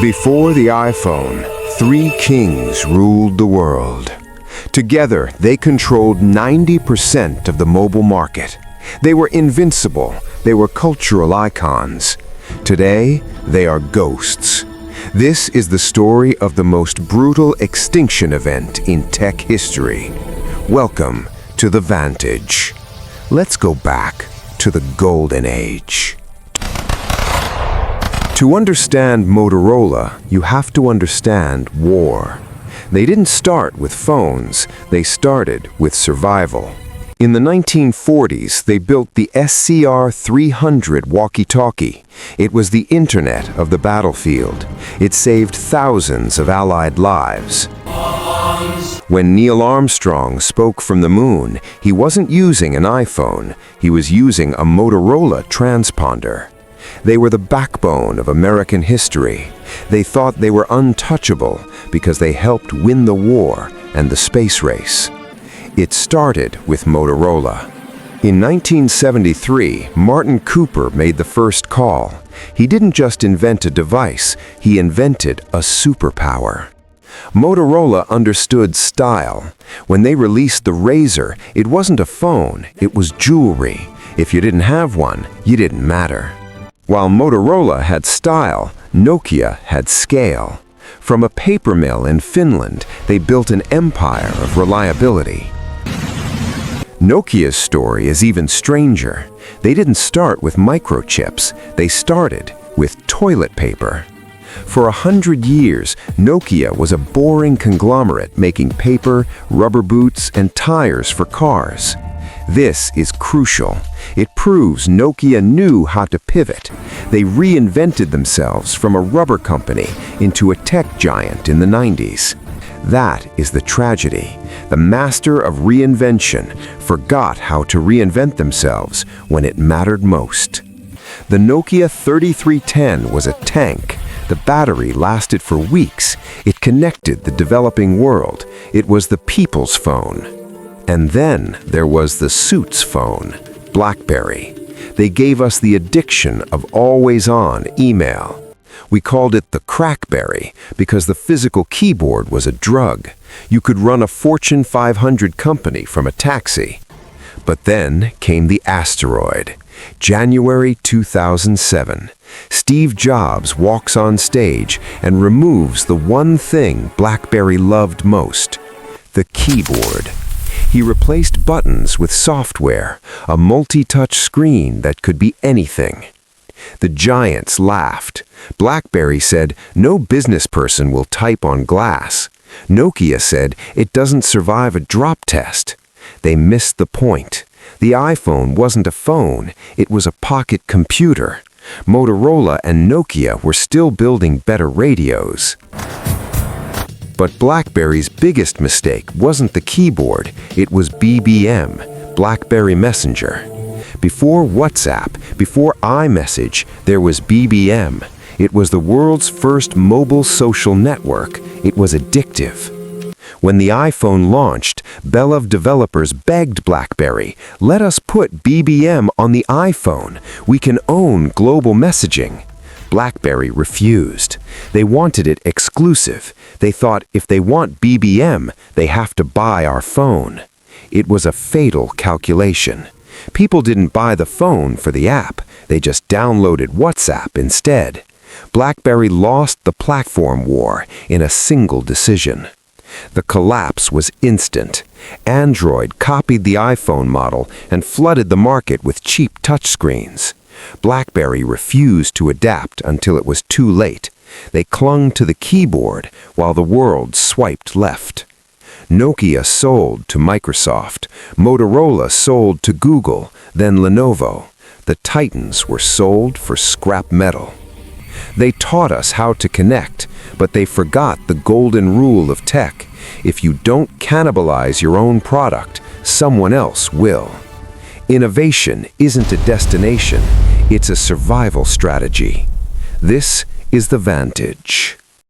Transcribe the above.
Before the iPhone, three kings ruled the world. Together, they controlled 90% of the mobile market. They were invincible. They were cultural icons. Today, they are ghosts. This is the story of the most brutal extinction event in tech history. Welcome to the Vantage. Let's go back to the Golden Age. To understand Motorola, you have to understand war. They didn't start with phones, they started with survival. In the 1940s, they built the SCR-300 walkie-talkie. It was the internet of the battlefield. It saved thousands of Allied lives. When Neil Armstrong spoke from the moon, he wasn't using an iPhone, he was using a Motorola transponder. They were the backbone of American history. They thought they were untouchable because they helped win the war and the space race. It started with Motorola. In 1973, Martin Cooper made the first call. He didn't just invent a device, he invented a superpower. Motorola understood style. When they released the Razr, it wasn't a phone, it was jewelry. If you didn't have one, you didn't matter. While Motorola had style, Nokia had scale. From a paper mill in Finland, they built an empire of reliability. Nokia's story is even stranger. They didn't start with microchips, they started with toilet paper. For 100 years, Nokia was a boring conglomerate making paper, rubber boots, and tires for cars. This is crucial. It proves Nokia knew how to pivot. They reinvented themselves from a rubber company into a tech giant in the 90s. That is the tragedy. The master of reinvention forgot how to reinvent themselves when it mattered most. The Nokia 3310 was a tank. The battery lasted for weeks. It connected the developing world. It was the people's phone. And then there was the suit's phone, BlackBerry. They gave us the addiction of always-on email. We called it the CrackBerry because the physical keyboard was a drug. You could run a Fortune 500 company from a taxi. But then came the Asteroid. January 2007. Steve Jobs walks on stage and removes the one thing BlackBerry loved most, the keyboard. He replaced buttons with software, a multi-touch screen that could be anything. The giants laughed. BlackBerry said, "No business person will type on glass." Nokia said, "It doesn't survive a drop test." They missed the point. The iPhone wasn't a phone, it was a pocket computer. Motorola and Nokia were still building better radios. But BlackBerry's biggest mistake wasn't the keyboard, it was BBM, BlackBerry Messenger. Before WhatsApp, before iMessage, there was BBM. It was the world's first mobile social network. It was addictive. When the iPhone launched, beloved developers begged BlackBerry, "Let us put BBM on the iPhone. We can own global messaging." BlackBerry refused. They wanted it exclusive. They thought if they want BBM, they have to buy our phone. It was a fatal calculation. People didn't buy the phone for the app. They just downloaded WhatsApp instead. BlackBerry lost the platform war in a single decision. The collapse was instant. Android copied the iPhone model and flooded the market with cheap touchscreens. BlackBerry refused to adapt until it was too late. They clung to the keyboard while the world swiped left. Nokia sold to Microsoft. Motorola sold to Google, then Lenovo. The Titans were sold for scrap metal. They taught us how to connect, but they forgot the golden rule of tech. If you don't cannibalize your own product, someone else will. Innovation isn't a destination, it's a survival strategy. This is the Vantage.